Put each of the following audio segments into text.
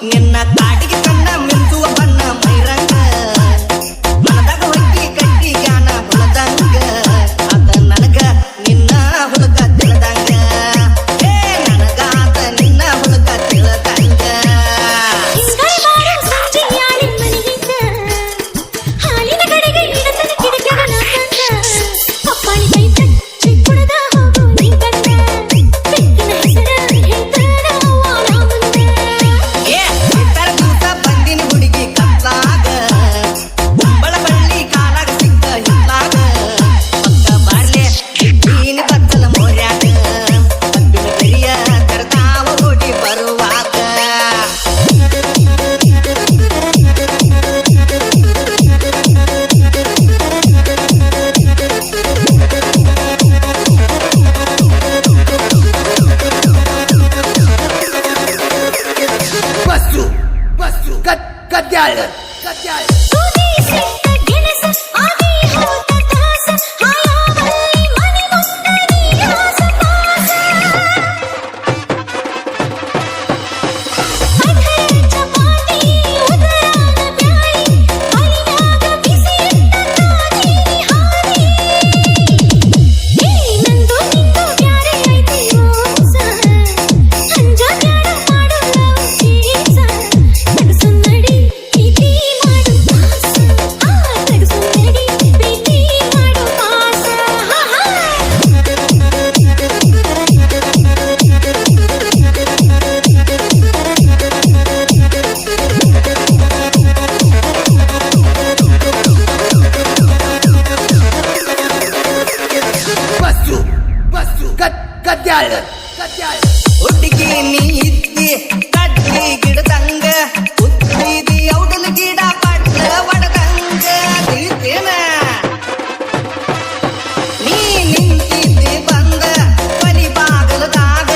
ನಿನ್ನ ಕಾಡಿಗೆ ಕಣ್ಣ ಮಿಂಚುವ ಬಣ್ಣ ಮೈರಂಗ ಮನದಾಗ ಹೊಕ್ಕಿ ಕಟ್ಟಿ ಜ್ಞಾನ ಹೊಲದಂಗ ಅದ ನನಗ ನಿನ್ನ ಹುಡುಗ ತಿಳಿದಂಗ ನನಗ ಆತ ನಿನ್ನ ಹುಡುಗ ತಿಳಿದಂಗ ಹಾಲಿನ ಕಡೆಗೆ ಇಡತನ ಕಿಡಕನ ಅಪ್ಪನಿ ಹುಡುಗಿ ನೀ ಇದ್ದಿ ಕಡ್ಲಿ ಗಿಡದಂಗ ಉತ್ತಿದಿ ಔಡಲ ಗಿಡ ಪಟ್ಟ ಒಡದಂಗ ತಿಳಿತೇನ ನೀ ನಿಂತಿದ್ದಿ ಬಂದ ಬಲಿ ಬಾಗಲದಾಗ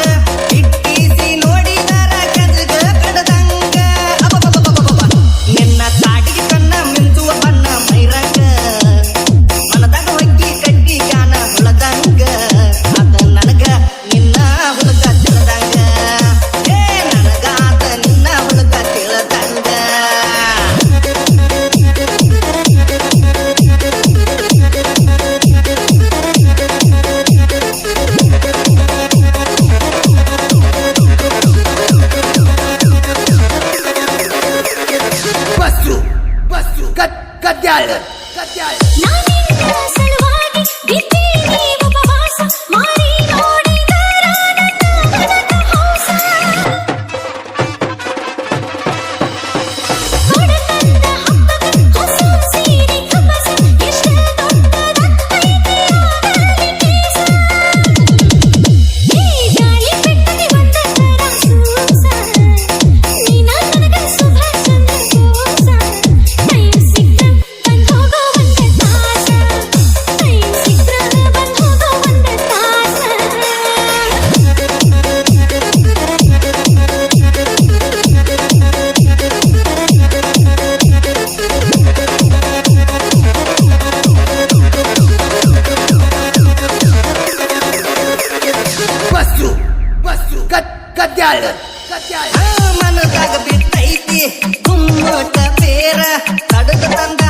ಇಟ್ಟಿಸಿ ನೋಡಿದರ ಕದಗ ಕಡದಂಗ ನಿನ್ನ ಕಾಡಿಗೆ ಕಣ್ಣ ಮಿಂಚುವ ಬಣ್ಣ ಮೈರಂಗ ಮನದಾಗ ಹೊಕ್ಕಿ ಕಟ್ಟಿ ಜ್ಞಾನ ಹೊಲದಂಗ ಅದ ನನಗ ನಿನ್ನ ಹುಡುಗ ತಿಳಿದಂಗ ನನಗ ಆತ ನಿನ್ನ ಹುಡುಗ ತಿಳಿದಂಗ ಮನದಾಗ ಬಿಟ್ಟೈತಿ ಗುಮ್ಮಟ ಬೇರ ತಡದ ತಂದ